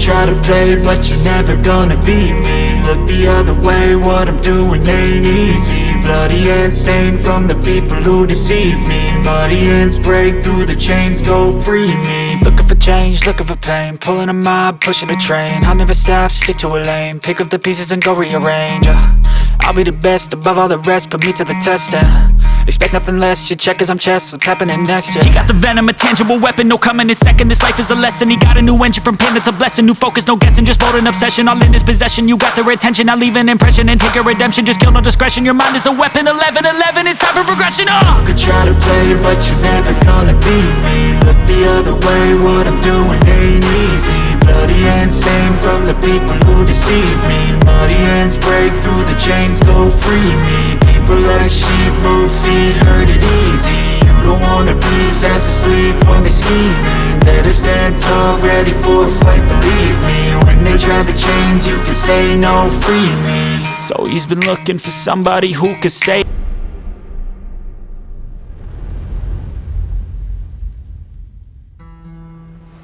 try to play, but you're never gonna beat me. Look the other way, what I'm doing ain't easy. Bloody hands stained from the people who deceive me. Muddy hands break through the chains, go free me. Looking for change, looking for pain, pulling a mob, pushing a train. I'll never stop, stick to a lane, pick up the pieces and go rearrange. I'll be the best above all the rest, put me to the test and expect nothing less, your check as I'm chess, what's happening next, yeah. He got the venom, a tangible weapon, no coming in second. This life is a lesson, he got a new engine from pain, it's a blessing. New focus, no guessing, just bold and obsession, all in his possession. You got their attention, I'll leave an impression and take a redemption. Just kill, no discretion, your mind is a weapon. 11-11, it's time for progression, You could try to play, but you're never gonna beat me. Look the other way, what I'm doing ain't easy. Bloody hands stained from the people who deceive me. Muddy hands break through the chains, go free me. People like sheep move feet, heard it easy. You don't wanna be fast asleep when they scheming. Better stand tall, ready for a fight, believe me. When they try the chains, you can say no, free me. So he's been looking for somebody who could save.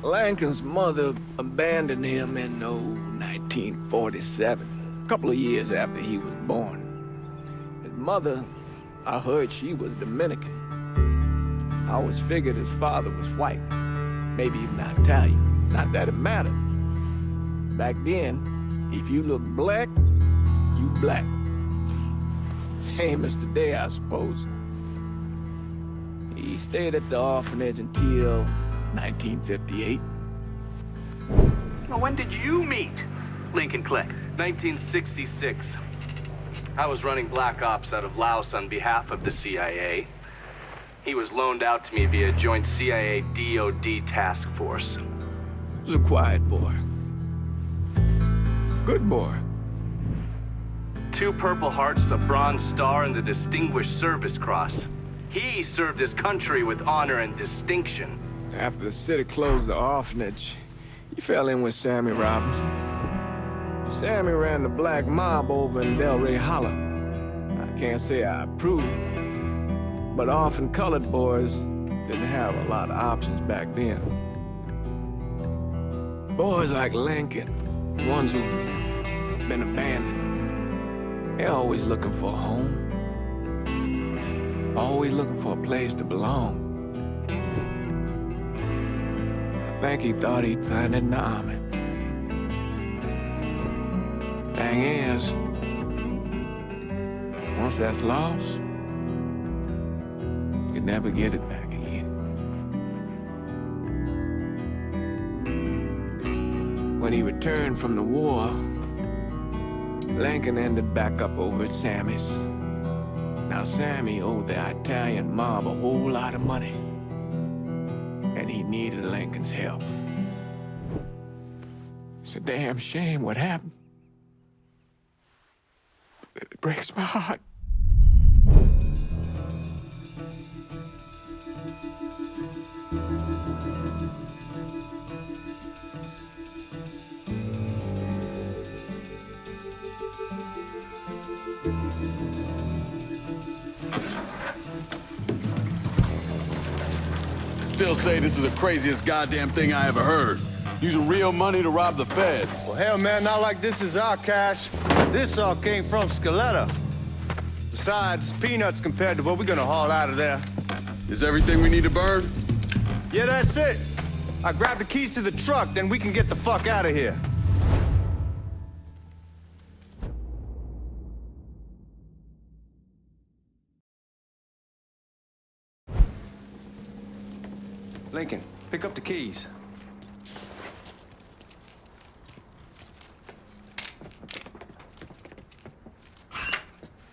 Lincoln's mother abandoned him in 1947, a couple of years after he was born. His mother, I heard she was Dominican. I always figured his father was white, maybe even Italian. Not that it mattered. Back then, if you looked black, you black. Same as today, I suppose. He stayed at the orphanage until 1958. Well, when did you meet Lincoln Click? 1966. I was running Black Ops out of Laos on behalf of the CIA. He was loaned out to me via joint CIA-DOD task force. He was a quiet boy. Good boy. 2 Purple Hearts, a Bronze Star, and the Distinguished Service Cross. He served his country with honor and distinction. After the city closed the orphanage, he fell in with Sammy Robinson. Sammy ran the black mob over in Delray Hollow. I can't say I approve, but orphan colored boys didn't have a lot of options back then. Boys like Lincoln, ones who've been abandoned, they're always looking for a home. Always looking for a place to belong. I think he thought he'd find it in the army. Thing is, once that's lost, you can never get it back again. When he returned from the war, Lincoln ended back up over at Sammy's. Now Sammy owed the Italian mob a whole lot of money, and he needed Lincoln's help. It's a damn shame what happened. It breaks my heart. Still say this is the craziest goddamn thing I ever heard. Using real money to rob the feds. Well, hell, man, not like this is our cash. This all came from Scaletta. Besides, peanuts compared to what we're gonna haul out of there. Is everything we need to burn? Yeah, that's it. I grabbed the keys to the truck, then we can get the fuck out of here. Lincoln, pick up the keys.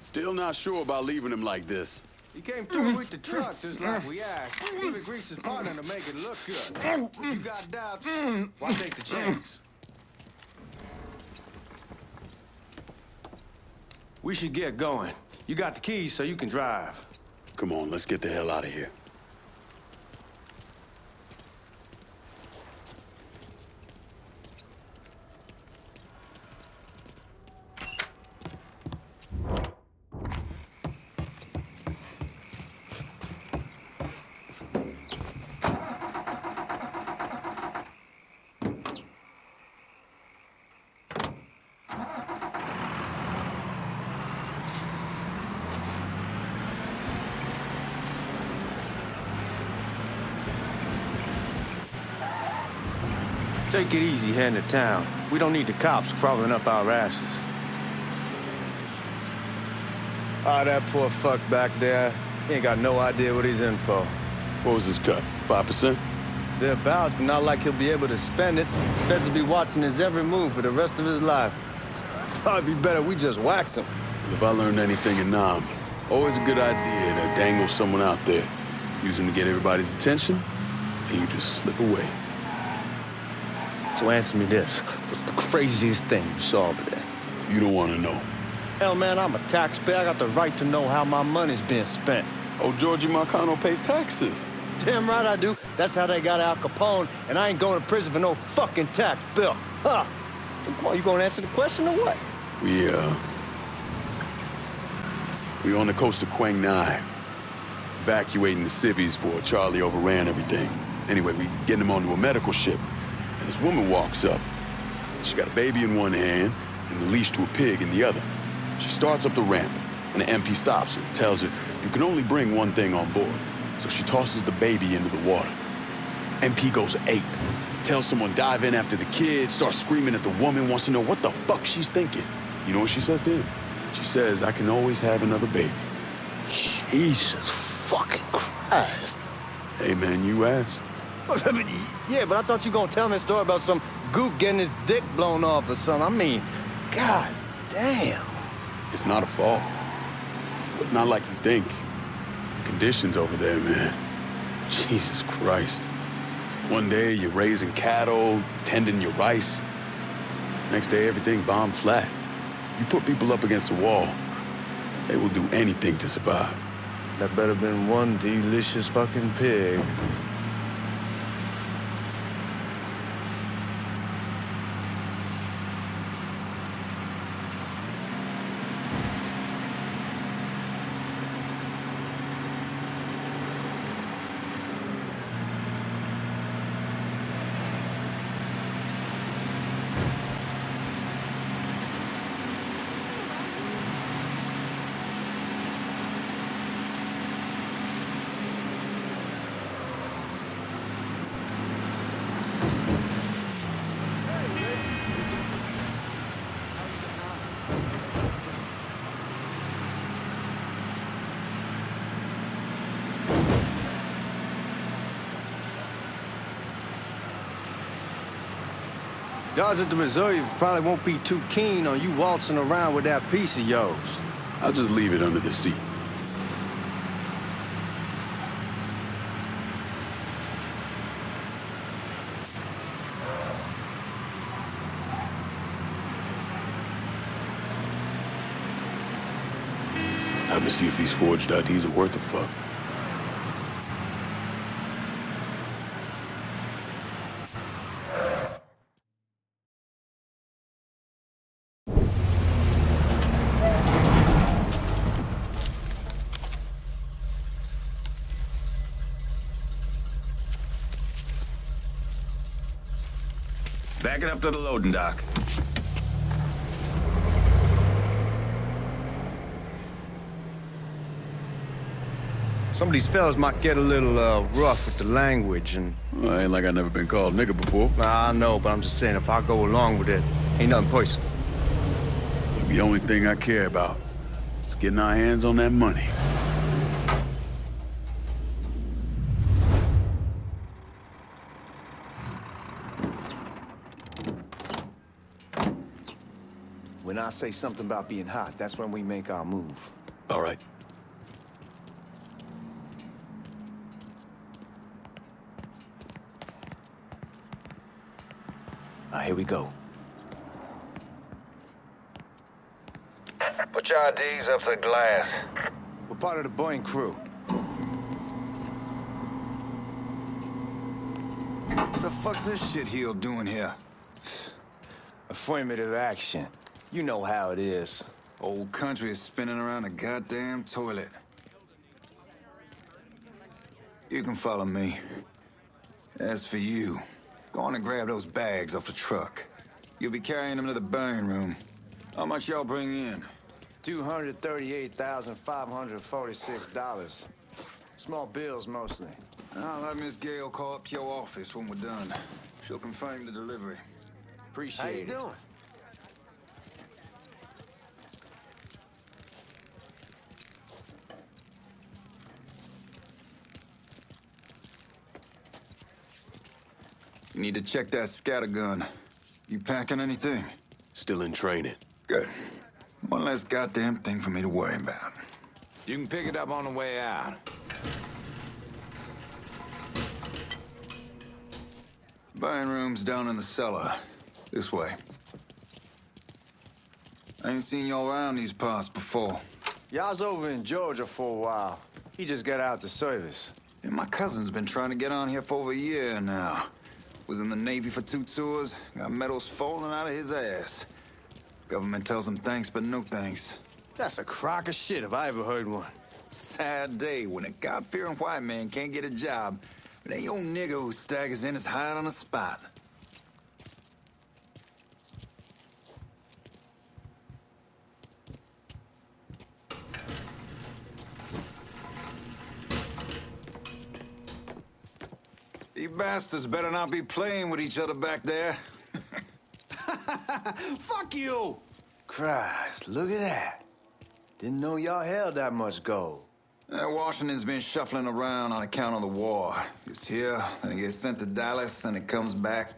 Still not sure about leaving him like this. He came through with the truck just like we asked. Even greased his partner to make it look good. If you got doubts, why take the chance? We should get going. You got the keys so you can drive. Come on, let's get the hell out of here. Take it easy heading to town. We don't need the cops crawling up our asses. Ah, that poor fuck back there. He ain't got no idea what he's in for. What was his cut? 5%? Thereabouts, but not like he'll be able to spend it. Feds will be watching his every move for the rest of his life. Probably be better we just whacked him. If I learned anything in Nam, always a good idea to dangle someone out there. Use them to get everybody's attention, and you just slip away. So answer me this. What's the craziest thing you saw over there? You don't want to know. Hell, man, I'm a taxpayer. I got the right to know how my money's being spent. Oh, Georgie Marcano pays taxes. Damn right I do. That's how they got Al Capone, and I ain't going to prison for no fucking tax bill. Huh. So come on, you gonna answer the question or what? We on the coast of Quang Nai, evacuating the civvies for Charlie overran everything. Anyway, we getting him onto a medical ship, and this woman walks up. She got a baby in one hand and the leash to a pig in the other. She starts up the ramp, and the MP stops her, tells her, you can only bring one thing on board. So she tosses the baby into the water. MP goes ape, tells someone dive in after the kid, starts screaming at the woman, wants to know what the fuck she's thinking. You know what she says to him? She says, I can always have another baby. Jesus fucking Christ. Hey man, you asked. Yeah, but I thought you gonna tell me a story about some gook getting his dick blown off or something. I mean, god damn. It's not a fault. But not like you think. The conditions over there, man. Jesus Christ. One day you're raising cattle, tending your rice. Next day everything bombed flat. You put people up against the wall, they will do anything to survive. That better been one delicious fucking pig. Guards at the reserve probably won't be too keen on you waltzing around with that piece of yours. I'll just leave it under the seat. Time to see if these forged IDs are worth a fuck. Back it up to the loading dock. Some of these fellas might get a little rough with the language, and Well, ain't like I never been called nigga before. I know, but I'm just saying if I go along with it, ain't nothing personal. The only thing I care about is getting our hands on that money. When I say something about being hot, that's when we make our move. All right. Here we go. Put your IDs up to the glass. We're part of the Boeing crew. What the fuck's this shitheel doing here? Affirmative action. You know how it is. Old country is spinning around a goddamn toilet. You can follow me. As for you, go on and grab those bags off the truck. You'll be carrying them to the burn room. How much y'all bring in? $238,546. Small bills, mostly. I'll have Miss Gale call up to your office when we're done. She'll confirm the delivery. Appreciate How you it. doing? You need to check that scatter gun. You packing anything? Still in training. Good. One less goddamn thing for me to worry about. You can pick it up on the way out. Buying room's down in the cellar. This way. I ain't seen y'all around these parts before. Y'all's over in Georgia for a while. He just got out the service. And my cousin's been trying to get on here for over a year now. Was in the Navy for 2 tours, got medals falling out of his ass. Government tells him thanks, but no thanks. That's a crock of shit if I ever heard one. Sad day when a God-fearing white man can't get a job, but ain't old nigga who staggers in is hired on the spot. You bastards better not be playing with each other back there. Fuck you! Christ, look at that. Didn't know y'all held that much gold. Washington's been shuffling around on account of the war. It's here, then it gets sent to Dallas, and it comes back.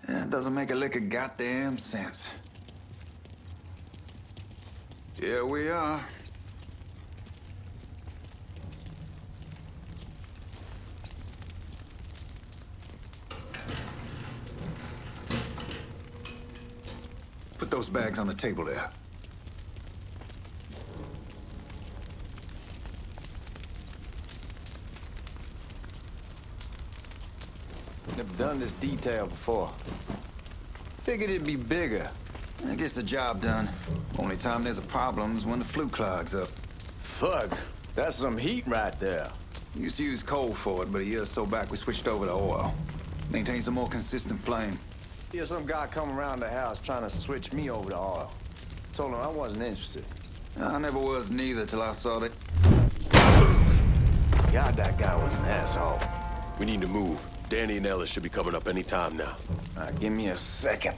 It doesn't make a lick of goddamn sense. Here we are. Put those bags on the table there. Never done this detail before. Figured it'd be bigger. That gets the job done. Only time there's a problem is when the flue clogs up. Fuck, that's some heat right there. Used to use coal for it, but a year or so back we switched over to oil. Maintains a more consistent flame. Here's some guy come around the house trying to switch me over to oil. Told him I wasn't interested. I never was neither till I saw that. God, that guy was an asshole. We need to move. Danny and Ellis should be coming up any time now. Give me a second.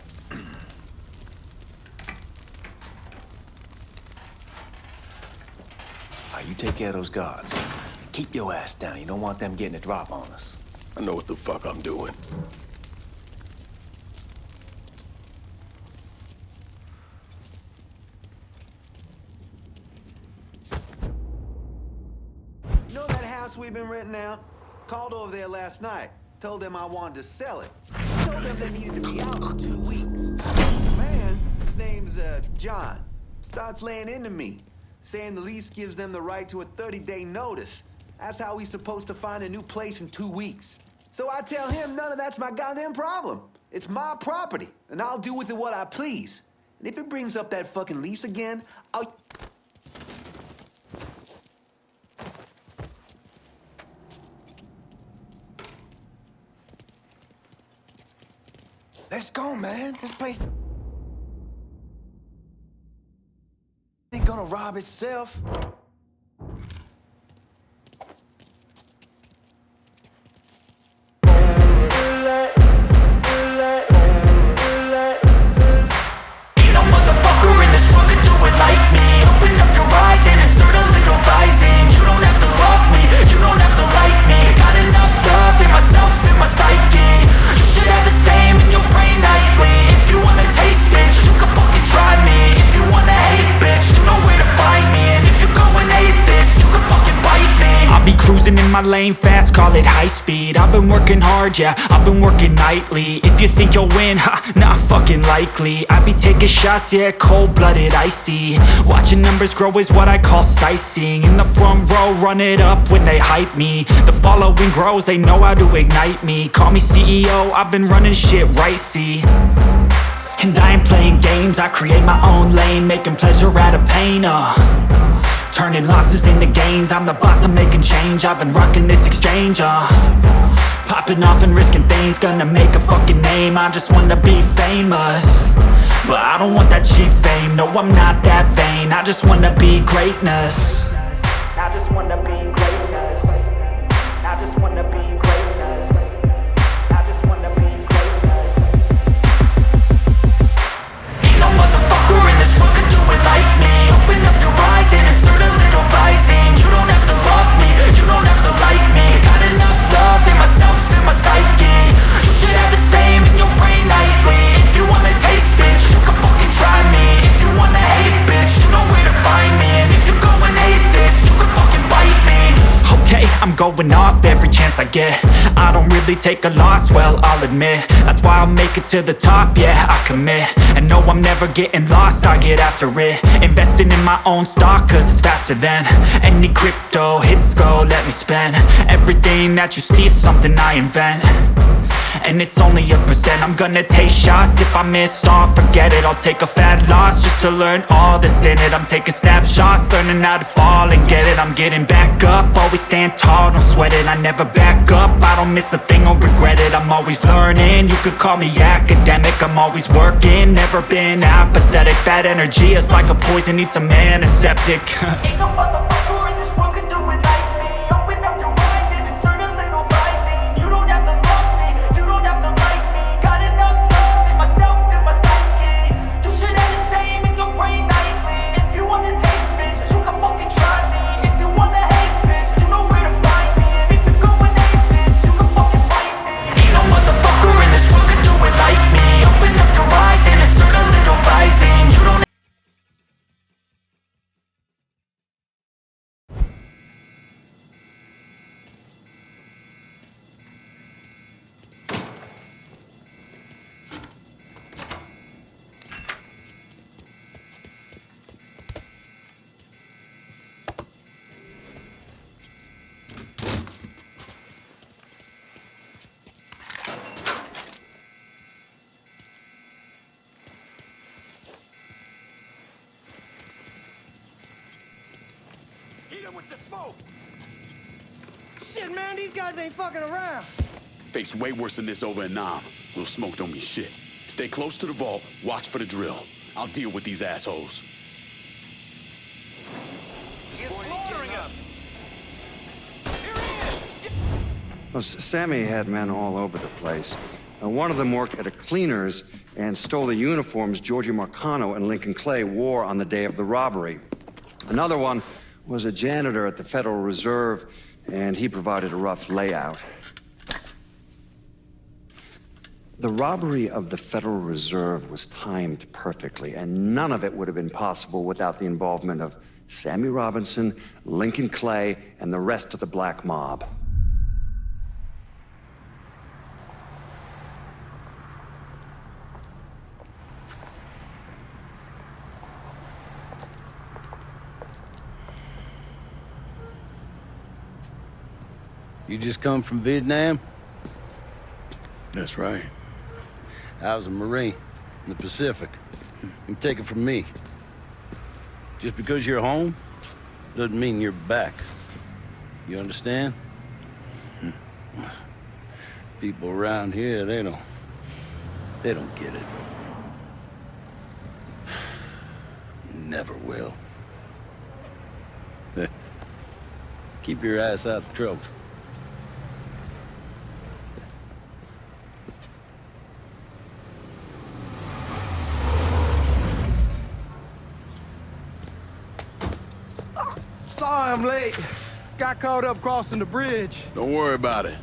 You take care of those guards. Keep your ass down. You don't want them getting a drop on us. I know what the fuck I'm doing. You know that house we've been renting out? Called over there last night. Told them I wanted to sell it. Told them they needed to be out in 2 weeks. Man, his name's John. Starts laying into me, saying the lease gives them the right to a 30-day notice. That's how he's supposed to find a new place in 2 weeks. So I tell him none of that's my goddamn problem. It's my property, and I'll do with it what I please. And if it brings up that fucking lease again, I'll... Let's go, man. This place ain't gonna rob itself. Ain't no motherfucker in this world could do it like me. Open up your eyes and insert a little rising. You don't have to love me, you don't have to like me. Got enough love in myself, in my psyche. You should have the same in your brain nightly. If you wanna taste, bitch, you can fucking try me. If you wanna hate, bitch, you know where to find me. And if you go and hate this, you can fucking bite me. I'll be cruising in my lane fast, call it high speed. I've been working hard, yeah, I've been working nightly. If you think you'll win, ha, not fucking likely. I be taking shots, yeah, cold-blooded, icy. Watching numbers grow is what I call sightseeing. In the front row, run it up when they hype me. The following grows, they know how to ignite me. Call me CEO, I've been running shit right, see. And I ain't playing games, I create my own lane. Making pleasure out of pain, turning losses into gains. I'm the boss, I'm making change. I've been rocking this exchange, popping off and risking things. Gonna make a fucking name, I just wanna be famous. But I don't want that cheap fame, no I'm not that vain. I just wanna be greatness. I just wanna be greatness. I just wanna be greatness. I just wanna be greatness. going off every chance I get. I don't really take a loss, well, I'll admit. That's why I'll make it to the top, yeah, I commit. And no, I'm never getting lost, I get after it. Investing in my own stock, cause it's faster than any crypto hits go, let me spend. Everything that you see is something I invent, and it's only a percent. I'm gonna take shots, if I miss all, forget it. I'll take a fat loss just to learn all that's in it. I'm taking snapshots, learning how to fall and get it. I'm getting back up, always stand tall, don't sweat it. I never back up, I don't miss a thing or regret it. I'm always learning, you could call me academic. I'm always working, never been apathetic. Bad energy is like a poison, needs some antiseptic. Ain't no motherfucker in this world could do it like me. Open up your eyes and insert a little rising. You don't have to love me, you don't have to like me. Got enough love in myself and my psyche. You should have the same in your brain nightly. If you want to taste, bitch, you can fucking try me. If you want to hate, bitch, you know where to find me. And if you're going hate, bitch, you can fucking fight me. Ain't no motherfucker in this world could do it like me. Open up your eyes and insert a little rising. You don't with the smoke! Shit, man, these guys ain't fucking around. Faced way worse than this over in Nam. Little smoke don't mean shit. Stay close to the vault, watch for the drill. I'll deal with these assholes. He's slaughtering us! Here he is! Well, Sammy had men all over the place. One of them worked at a cleaner's and stole the uniforms Georgie Marcano and Lincoln Clay wore on the day of the robbery. Another one was a janitor at the Federal Reserve, and he provided a rough layout. The robbery of the Federal Reserve was timed perfectly, and none of it would have been possible without the involvement of Sammy Robinson, Lincoln Clay, and the rest of the black mob. You just come from Vietnam? That's right. I was a Marine in the Pacific. You take it from me. Just because you're home doesn't mean you're back. You understand? People around here, they don't get it. Never will. Keep your ass out of trouble. Sorry I'm late. Got caught up crossing the bridge. Don't worry about it.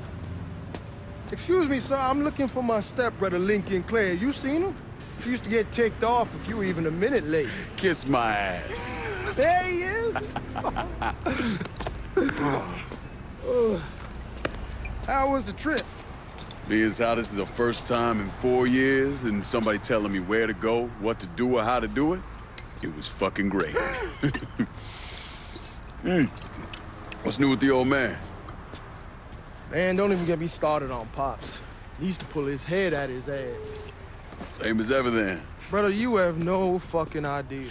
Excuse me, sir. I'm looking for my stepbrother, Lincoln Clay. You seen him? He used to get ticked off if you were even a minute late. Kiss my ass. There he is. How was the trip? Being as how this is the first time in 4 years and somebody telling me where to go, what to do, or how to do it, it was fucking great. What's new with the old man? Man, don't even get me started on Pops. He used to pull his head out his ass. Same as ever then. Brother, you have no fucking idea.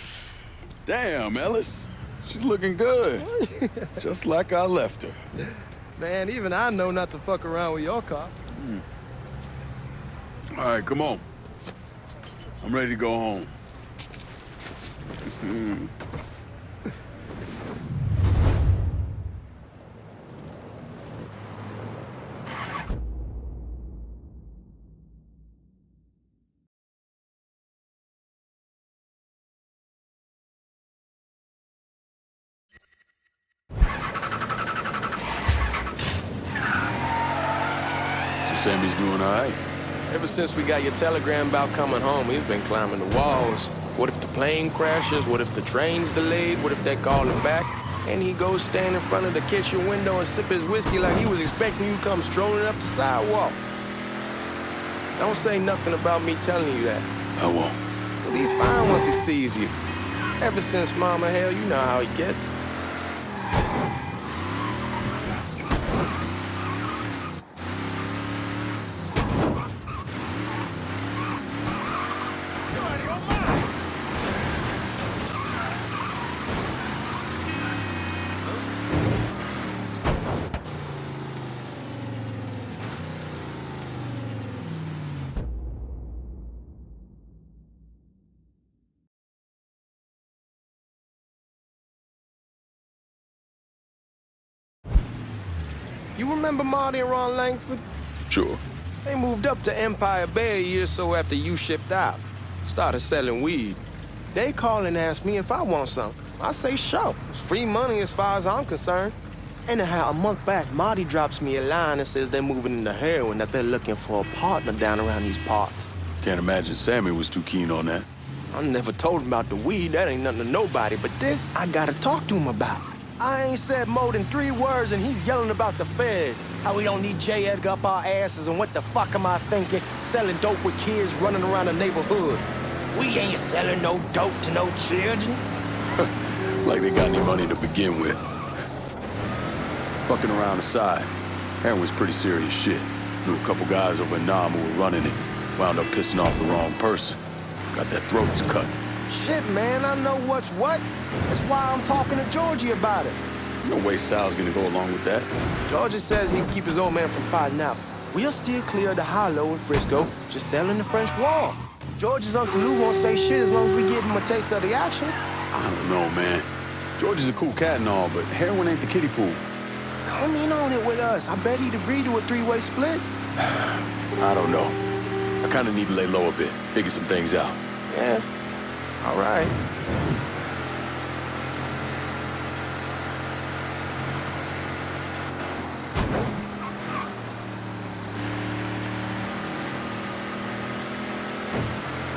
Damn, Ellis. She's looking good. Just like I left her. Man, even I know not to fuck around with your car. All right, come on. I'm ready to go home. Sammy's doing all right. Ever since we got your telegram about coming home, he's been climbing the walls. What if the plane crashes? What if the train's delayed? What if they call him back? And he goes stand in front of the kitchen window and sip his whiskey like he was expecting you to come strolling up the sidewalk. Don't say nothing about me telling you that. I won't. He'll be fine once he sees you. Ever since Mama, hell, you know how he gets. You remember Marty and Ron Langford? Sure. They moved up to Empire Bay a year or so after you shipped out. Started selling weed. They call and ask me if I want some. I say sure. It's free money as far as I'm concerned. Anyhow, a month back, Marty drops me a line and says they're moving into heroin, that they're looking for a partner down around these parts. Can't imagine Sammy was too keen on that. I never told him about the weed. That ain't nothing to nobody. But this, I gotta talk to him about. I ain't said more than 3 words, and he's yelling about the feds. How we don't need J. Edgar up our asses, and what the fuck am I thinking? Selling dope with kids running around the neighborhood. We ain't selling no dope to no children. Like they got any money to begin with. Fucking around aside, heroin's pretty serious shit. Knew a couple guys over in Nam who were running it. Wound up pissing off the wrong person. Got their throats cut. Shit, man, I know what's what. That's why I'm talking to Georgie about it. No way Sal's gonna go along with that. Georgie says he can keep his old man from fighting out. We'll still clear the hollow in Frisco, just selling the French Wall. George's Uncle Lou won't say shit as long as we give him a taste of the action. I don't know, man. George is a cool cat and all, but heroin ain't the kiddie pool. Come in on it with us. I bet he'd agree to a 3-way split. I don't know. I kinda need to lay low a bit, figure some things out. Yeah, all right.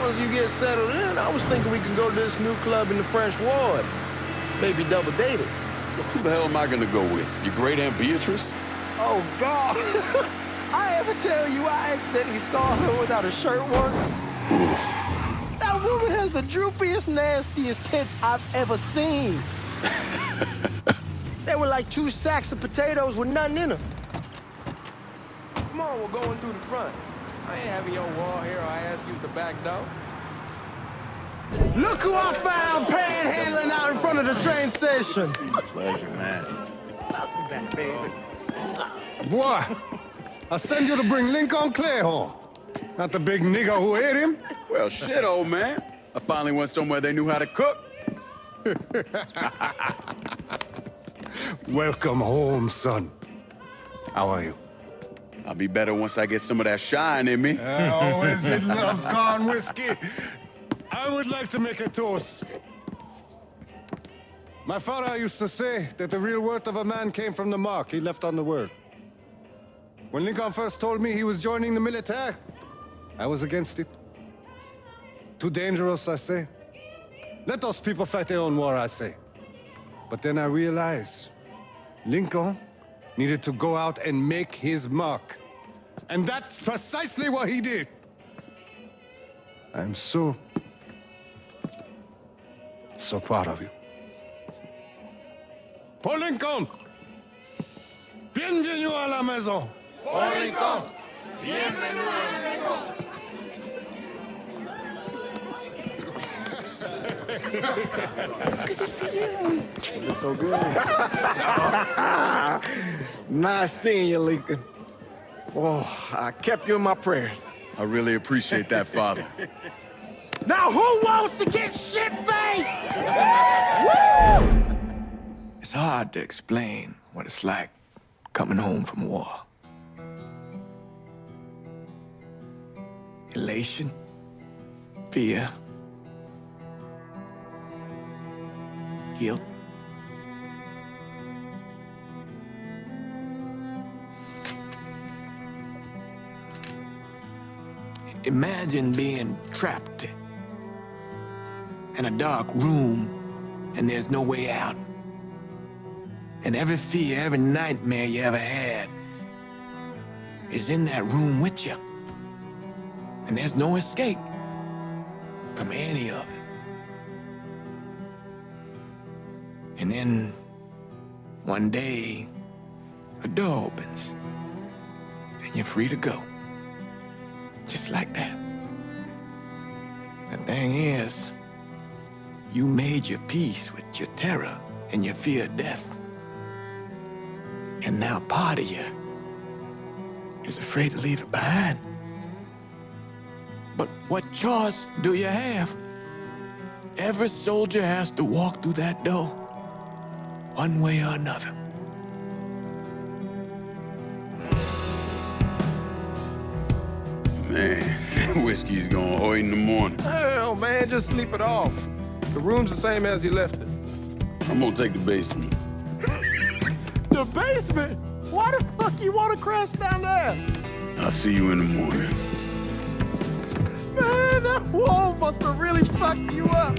Once you get settled in, I was thinking we could go to this new club in the French Ward. Maybe double date it. Who the hell am I gonna go with? Your great Aunt Beatrice? Oh, God. I ever tell you I accidentally saw her without a shirt once? That woman has the droopiest, nastiest tits I've ever seen. They were like 2 sacks of potatoes with nothing in them. Come on, we're going through the front. I ain't having your wall here or I ask use the back door. Look who I found panhandling out in front of the train station. Pleasure, man. Welcome back, baby. Boy, I send you to bring Lincoln Clay home. Not the big nigger who ate him. Well, shit, old man. I finally went somewhere they knew how to cook. Welcome home, son. How are you? I'll be better once I get some of that shine in me. I always did love corn whiskey. I would like to make a toast. My father used to say that the real worth of a man came from the mark he left on the world. When Lincoln first told me he was joining the military, I was against it. Too dangerous, I say. Let those people fight their own war, I say. But then I realized Lincoln needed to go out and make his mark. And that's precisely what he did. I'm so proud of you. Paul Lincoln! Bienvenue à la maison! Paul Lincoln, bienvenue à la maison. Good to see you. You look so good. Nice seeing you, Lincoln. Oh, I kept you in my prayers. I really appreciate that, Father. Now who wants to get shit-faced? Woo! It's hard to explain what it's like coming home from war. Elation, fear, guilt. Imagine being trapped in a dark room and there's no way out. And every fear, every nightmare you ever had is in that room with you. And there's no escape from any of it. And then, one day, a door opens, and you're free to go. Just like that. The thing is, you made your peace with your terror and your fear of death. And now part of you is afraid to leave it behind. But what choice do you have? Every soldier has to walk through that door, one way or another. Man, that whiskey's gonna hoy in the morning. Hell, man, just sleep it off. The room's the same as you left it. I'm gonna take the basement. The basement? Why the fuck you want to crash down there? I'll see you in the morning. Man, that wall must have really fucked you up.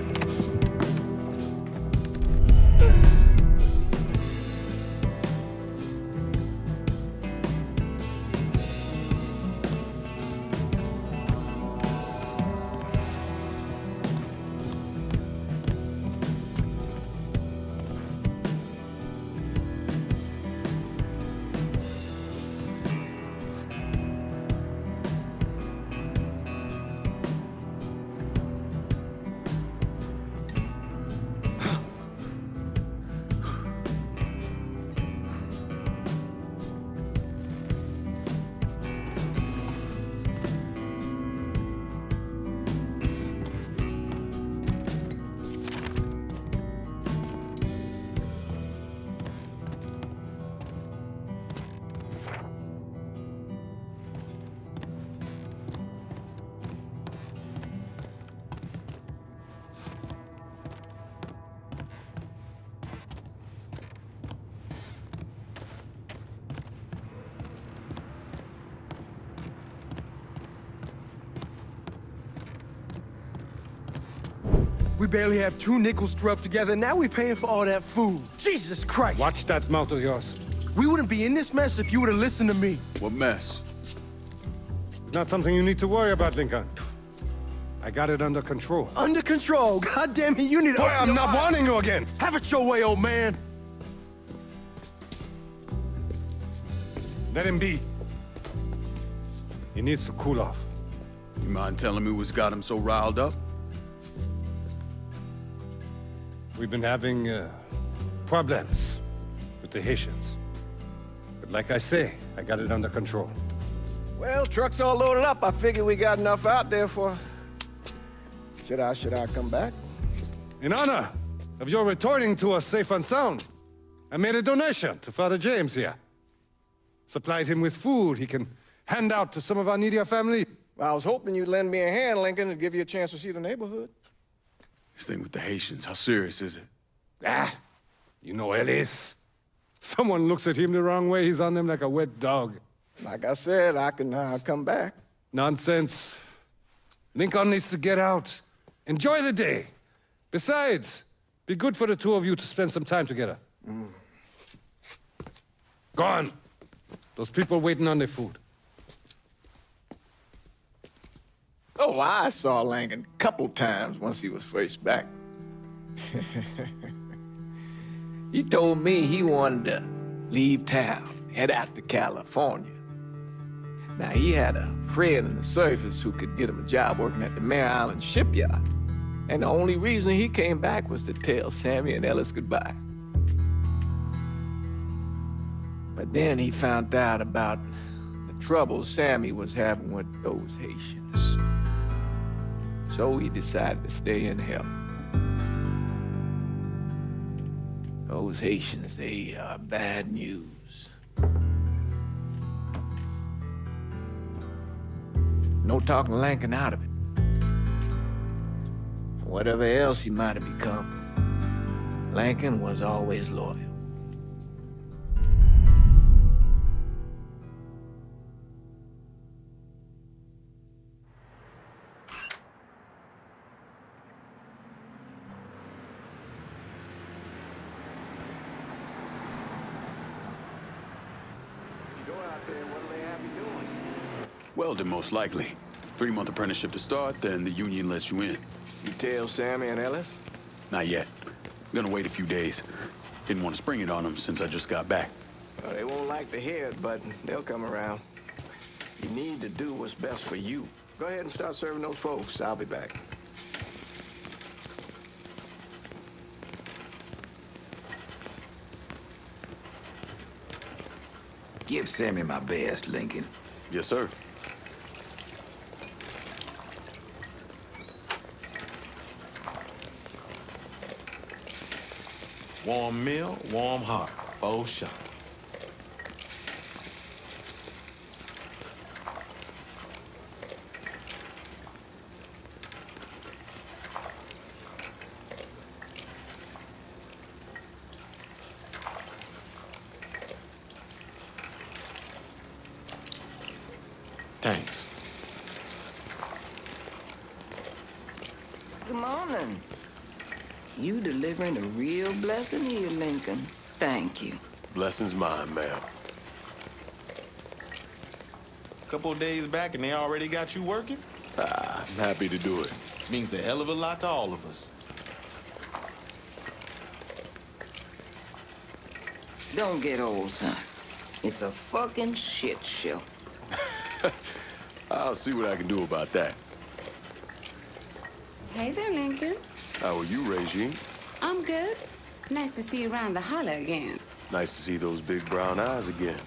We barely have 2 nickels to rub together, now we paying for all that food. Jesus Christ! Watch that mouth of yours. We wouldn't be in this mess if you would have listened to me. What mess? It's not something you need to worry about, Lincoln. I got it under control. Under control? God damn it, you need to Boy, open I'm your not eyes. warning you again. Have it your way, old man. Let him be. He needs to cool off. You mind telling me what's got him so riled up? We've been having problems with the Haitians. But like I say, I got it under control. Well, truck's all loaded up. I figure we got enough out there for... Should I come back? In honor of your returning to us safe and sound, I made a donation to Father James here. Supplied him with food he can hand out to some of our needier family. Well, I was hoping you'd lend me a hand, Lincoln, and give you a chance to see the neighborhood. This thing with the Haitians, how serious is it? You know Ellis. Someone looks at him the wrong way, he's on them like a wet dog. Like I said, I can come back. Nonsense. Lincoln needs to get out. Enjoy the day. Besides, be good for the two of you to spend some time together. Go on. Those people waiting on their food. Oh, I saw Lincoln a couple times once he was first back. He told me he wanted to leave town, head out to California. Now, he had a friend in the service who could get him a job working at the Mare Island shipyard. And the only reason he came back was to tell Sammy and Ellis goodbye. But then he found out about the trouble Sammy was having with those Haitians. So he decided to stay and help. Those Haitians, they are bad news. No talking Lincoln out of it. Whatever else he might have become, Lincoln was always loyal. Welding, most likely. 3-month apprenticeship to start, then the union lets you in. You tell Sammy and Ellis? Not yet. Gonna wait a few days. Didn't want to spring it on them since I just got back. Well, they won't like to hear it, but they'll come around. You need to do what's best for you. Go ahead and start serving those folks. I'll be back. Give Sammy my best, Lincoln. Yes, sir. Warm meal, warm heart. Full shot. Thanks. Good morning. You delivering a real blessing here, Lincoln. Thank you. Blessing's mine, ma'am. Couple of days back and they already got you working? I'm happy to do it. Means a hell of a lot to all of us. Don't get old, son. It's a fucking shit show. I'll see what I can do about that. Hey there, Lincoln. How are you, Regine? I'm good. Nice to see you around the holler again. Nice to see those big brown eyes again.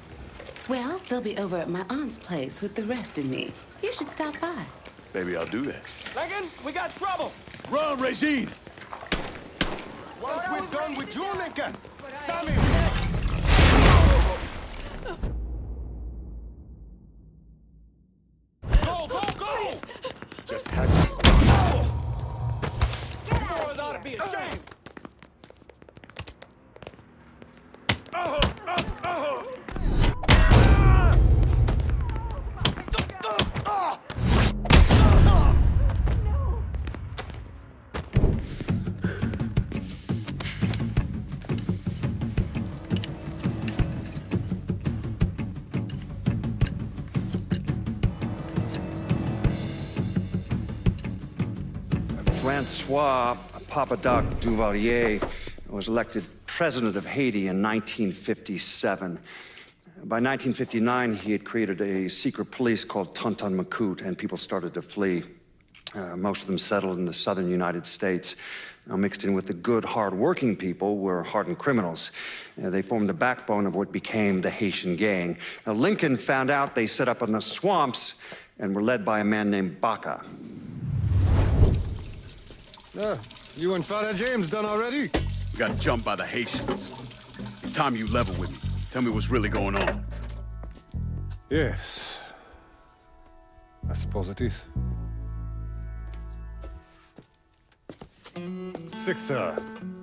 Well, they'll be over at my aunt's place with the rest of me. You should stop by. Maybe I'll do that. Lincoln, we got trouble. Run, Regine! Once we're done with you, Lincoln, Sammy, Go! Just had to start. You boys ought to be ashamed. Francois Papadoc Duvalier was elected president of Haiti in 1957. By 1959, he had created a secret police called Tonton Macoute, and people started to flee. Most of them settled in the southern United States. Now, mixed in with the good, hard-working people were hardened criminals. They formed the backbone of what became the Haitian gang. Now, Lincoln found out they set up in the swamps and were led by a man named Baca. You and Father James done already? We got jumped by the Haitians. It's time you level with me. Tell me what's really going on. Yes. I suppose it is.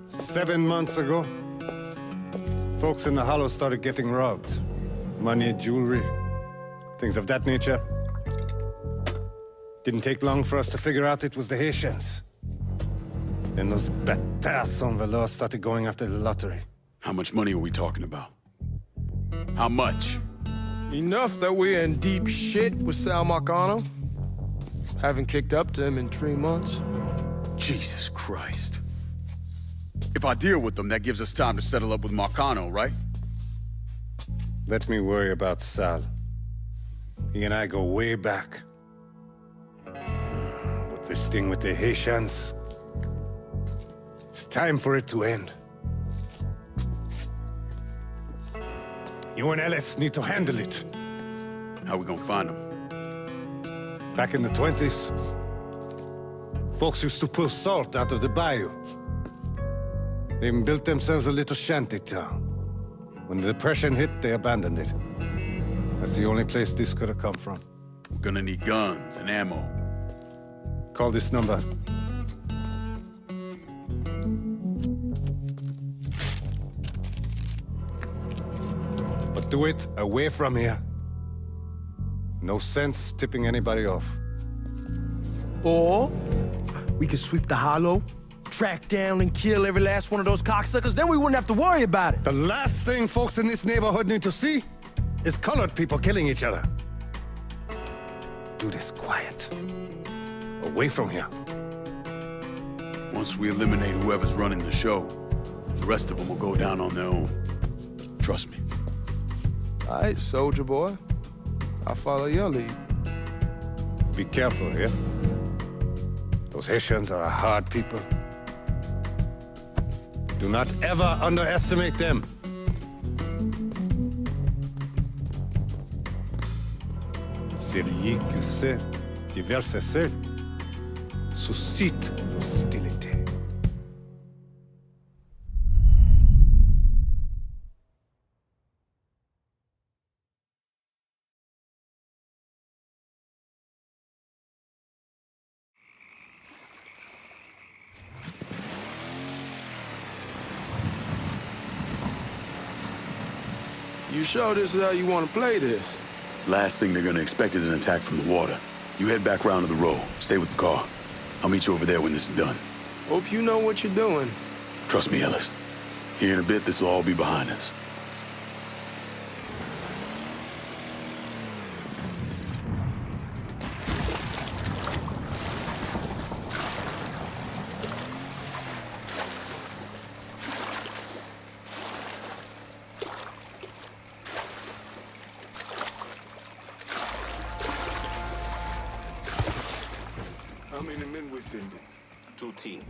7 months ago, folks in the Hollow started getting robbed. Money, jewelry, things of that nature. Didn't take long for us to figure out it was the Haitians. Then those bâtards on velours started going after the lottery. How much money are we talking about? How much? Enough that we're in deep shit with Sal Marcano. Haven't kicked up to him in 3 months. Jesus Christ. If I deal with them, that gives us time to settle up with Marcano, right? Let me worry about Sal. He and I go way back. But this thing with the Haitians, it's time for it to end. You and Ellis need to handle it. How we gonna find them? Back in the 20s, folks used to pull salt out of the bayou. They even built themselves a little shanty town. When the Depression hit, they abandoned it. That's the only place this could have come from. We're gonna need guns and ammo. Call this number. But do it away from here. No sense tipping anybody off. Or we could sweep the Hollow, track down and kill every last one of those cocksuckers, then we wouldn't have to worry about it. The last thing folks in this neighborhood need to see is colored people killing each other. do this quiet. Away from here. Once we eliminate whoever's running the show, the rest of them will go down on their own. Trust me. All right, soldier boy. I'll follow your lead. Be careful here. Those Haitians are a hard people. Do not ever underestimate them. Celui qui sait diverser seul suscite l'hostilité. You sure this is how you want to play this? Last thing they're gonna expect is an attack from the water. You head back round to the row. Stay with the car. I'll meet you over there when this is done. Hope you know what you're doing. Trust me, Ellis. Here in a bit, this will all be behind us. How many men we sending? 2 teams.